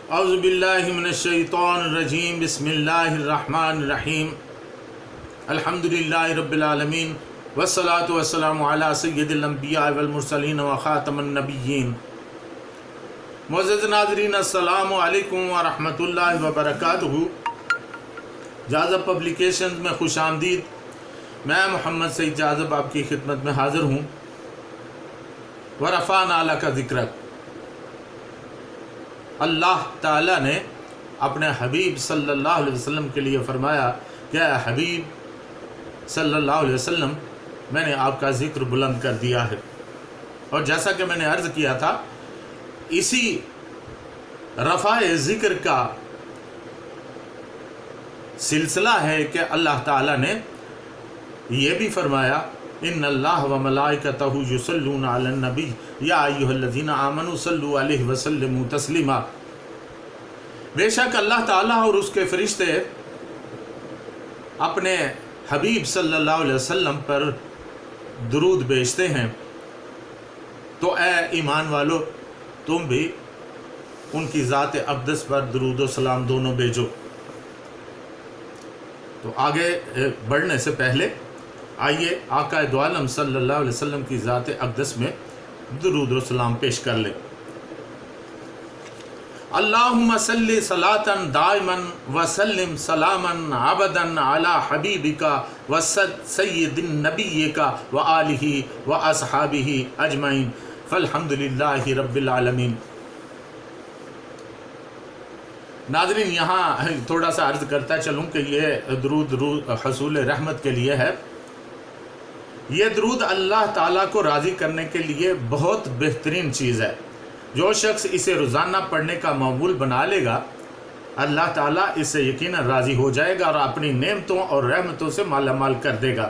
اعوذ باللہ من الشیطان الرجیم بسم اللہ الرحمن الرحیم الحمدللہ رب العالمین والصلاة والسلام علی سید الانبیاء والمرسلین وخاتم النبیین۔ معزز ناظرین، السلام علیکم ورحمۃ اللہ وبرکاتہ۔ جاذب پبلیکیشنز میں خوش آمدید۔ میں محمد سعید جاذب آپ کی خدمت میں حاضر ہوں۔ ورفعنا لک ذکرک، اللہ تعالیٰ نے اپنے حبیب صلی اللہ علیہ وسلم کے لیے فرمایا کہ اے حبیب صلی اللہ علیہ وسلم، میں نے آپ کا ذکر بلند کر دیا ہے۔ اور جیسا کہ میں نے عرض کیا تھا، اسی رفع ذکر کا سلسلہ ہے کہ اللہ تعالیٰ نے یہ بھی فرمایا ان اللہ و ملائکتہ یصلون علی النبی یا ایھا الذین آمنوا صلوا علیہ وسلموا تسلیما۔ بے شک اللہ تعالیٰ اور اس کے فرشتے اپنے حبیب صلی اللہ علیہ وسلم پر درود بھیجتے ہیں، تو اے ایمان والو، تم بھی ان کی ذات اقدس پر درود و سلام دونوں بھیجو۔ تو آگے بڑھنے سے پہلے آئیے آقا دو عالم صلی اللہ علیہ وسلم کی ذات اقدس میں درود و سلام پیش کر لیں۔ اللہم صلی صلاۃ دائما وسلم سلاما ابدا علی حبیبک وسید نبیک وآلہ واصحابہ اجمعین فالحمد للہ رب العالمین۔ ناظرین، یہاں تھوڑا سا عرض کرتا چلوں کہ یہ درود حصول رحمت کے لیے ہے۔ یہ درود اللہ تعالیٰ کو راضی کرنے کے لیے بہت بہترین چیز ہے۔ جو شخص اسے روزانہ پڑھنے کا معمول بنا لے گا، اللہ تعالیٰ اس سے یقیناً راضی ہو جائے گا اور اپنی نعمتوں اور رحمتوں سے مالا مال کر دے گا۔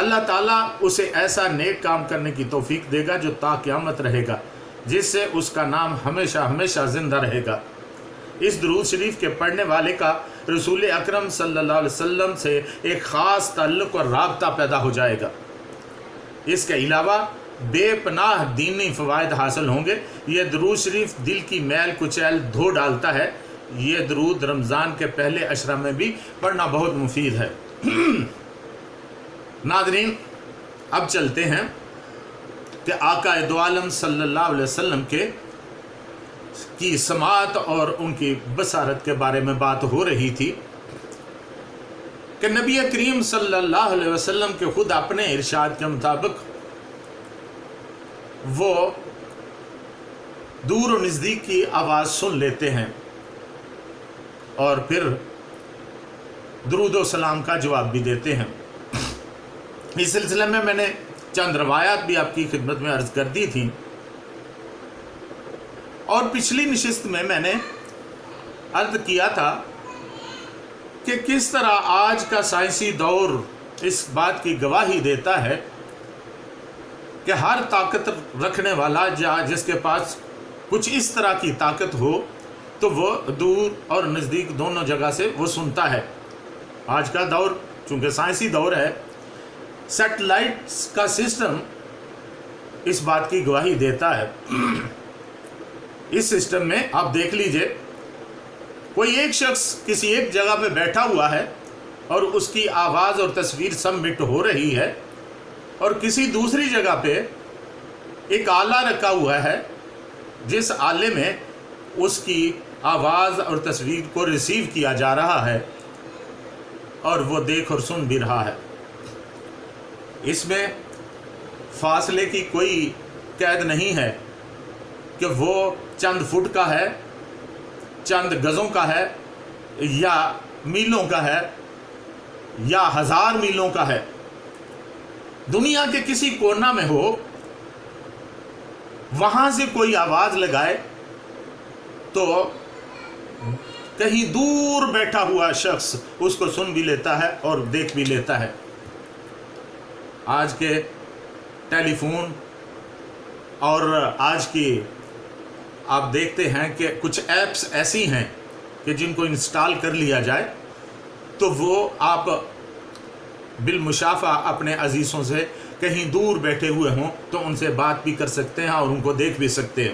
اللہ تعالیٰ اسے ایسا نیک کام کرنے کی توفیق دے گا جو تا قیامت رہے گا، جس سے اس کا نام ہمیشہ ہمیشہ زندہ رہے گا۔ اس درود شریف کے پڑھنے والے کا رسول اکرم صلی اللہ علیہ وسلم سے ایک خاص تعلق اور رابطہ پیدا ہو جائے گا۔ اس کے علاوہ بے پناہ دینی فوائد حاصل ہوں گے۔ یہ درود شریف دل کی میل کچیل دھو ڈالتا ہے۔ یہ درود رمضان کے پہلے عشرہ میں بھی پڑھنا بہت مفید ہے۔ ناظرین، اب چلتے ہیں کہ آقا دو عالم صلی اللہ علیہ وسلم کی سماعت اور ان کی بصارت کے بارے میں بات ہو رہی تھی کہ نبی کریم صلی اللہ علیہ وسلم کے خود اپنے ارشاد کے مطابق وہ دور و نزدیک کی آواز سن لیتے ہیں اور پھر درود و سلام کا جواب بھی دیتے ہیں۔ اس سلسلے میں نے چند روایات بھی آپ کی خدمت میں عرض کر دی تھی، اور پچھلی نشست میں نے عرض کیا تھا کہ کس طرح آج کا سائنسی دور اس بات کی گواہی دیتا ہے کہ ہر طاقت رکھنے والا جس کے پاس کچھ اس طرح کی طاقت ہو تو وہ دور اور نزدیک دونوں جگہ سے وہ سنتا ہے۔ آج کا دور چونکہ سائنسی دور ہے، سیٹلائٹس کا سسٹم اس بات کی گواہی دیتا ہے۔ اس سسٹم میں آپ دیکھ لیجئے، کوئی ایک شخص کسی ایک جگہ پہ بیٹھا ہوا ہے اور اس کی آواز اور تصویر سبمٹ ہو رہی ہے، اور کسی دوسری جگہ پہ ایک آلہ رکھا ہوا ہے جس آلے میں اس کی آواز اور تصویر کو ریسیو کیا جا رہا ہے اور وہ دیکھ اور سن بھی رہا ہے۔ اس میں فاصلے کی کوئی قید نہیں ہے کہ وہ چند فٹ کا ہے، چند گزوں کا ہے، یا میلوں کا ہے، یا 1000 میلوں کا ہے۔ دنیا کے کسی کونا میں ہو، وہاں سے کوئی آواز لگائے تو کہیں دور بیٹھا ہوا شخص اس کو سن بھی لیتا ہے اور دیکھ بھی لیتا ہے۔ آج کے ٹیلی فون اور آج کی آپ دیکھتے ہیں کہ کچھ ایپس ایسی ہیں کہ جن کو انسٹال کر لیا جائے تو وہ آپ بالمشافہ اپنے عزیزوں سے کہیں دور بیٹھے ہوئے ہوں تو ان سے بات بھی کر سکتے ہیں اور ان کو دیکھ بھی سکتے ہیں۔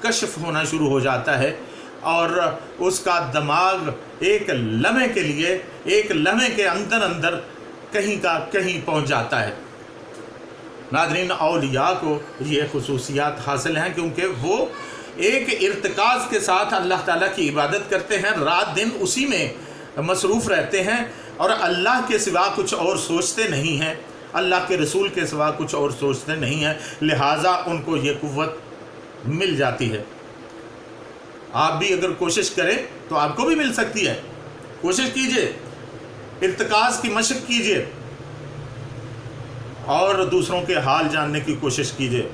کشف ہونا شروع ہو جاتا ہے اور اس کا دماغ ایک لمحے کے لیے، ایک لمحے کے اندر اندر کہیں کا کہیں پہنچ جاتا ہے۔ ناظرین، اولیاء کو یہ خصوصیات حاصل ہیں کیونکہ وہ ایک ارتکاز کے ساتھ اللہ تعالیٰ کی عبادت کرتے ہیں، رات دن اسی میں مصروف رہتے ہیں اور اللہ کے سوا کچھ اور سوچتے نہیں ہیں، اللہ کے رسول کے سوا کچھ اور سوچتے نہیں ہیں، لہٰذا ان کو یہ قوت مل جاتی ہے۔ آپ بھی اگر کوشش کریں تو آپ کو بھی مل سکتی ہے۔ کوشش کیجئے، ارتکاز کی مشق کیجئے اور دوسروں کے حال جاننے کی کوشش کیجئے،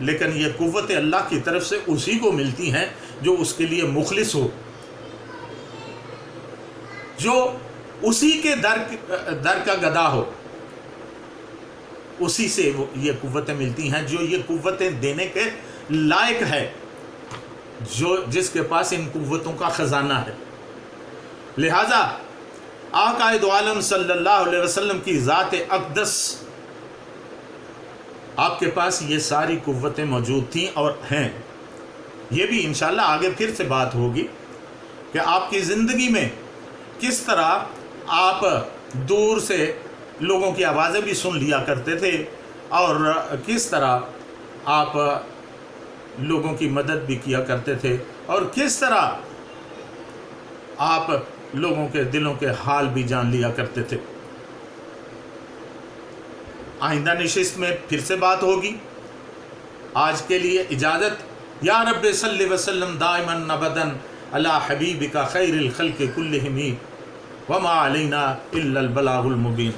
لیکن یہ قوت اللہ کی طرف سے اسی کو ملتی ہیں جو اس کے لیے مخلص ہو، جو اسی کے در کا گدا ہو، اسی سے یہ قوتیں ملتی ہیں، جو یہ قوتیں دینے کے لائق ہے، جس کے پاس ان قوتوں کا خزانہ ہے۔ لہذا آقا دو عالم صلی اللہ علیہ وسلم کی ذات اقدس، آپ کے پاس یہ ساری قوتیں موجود تھیں اور ہیں۔ یہ بھی انشاءاللہ آگے پھر سے بات ہوگی کہ آپ کی زندگی میں کس طرح آپ دور سے لوگوں کی آوازیں بھی سن لیا کرتے تھے اور کس طرح آپ لوگوں کی مدد بھی کیا کرتے تھے اور کس طرح آپ لوگوں کے دلوں کے حال بھی جان لیا کرتے تھے۔ آئندہ نشست میں پھر سے بات ہوگی۔ آج کے لیے اجازت۔ یا رب صلی وسلم دائما ابدا علی حبیبک خیر الخلق کلہم وما علینا الا البلاغ المبین۔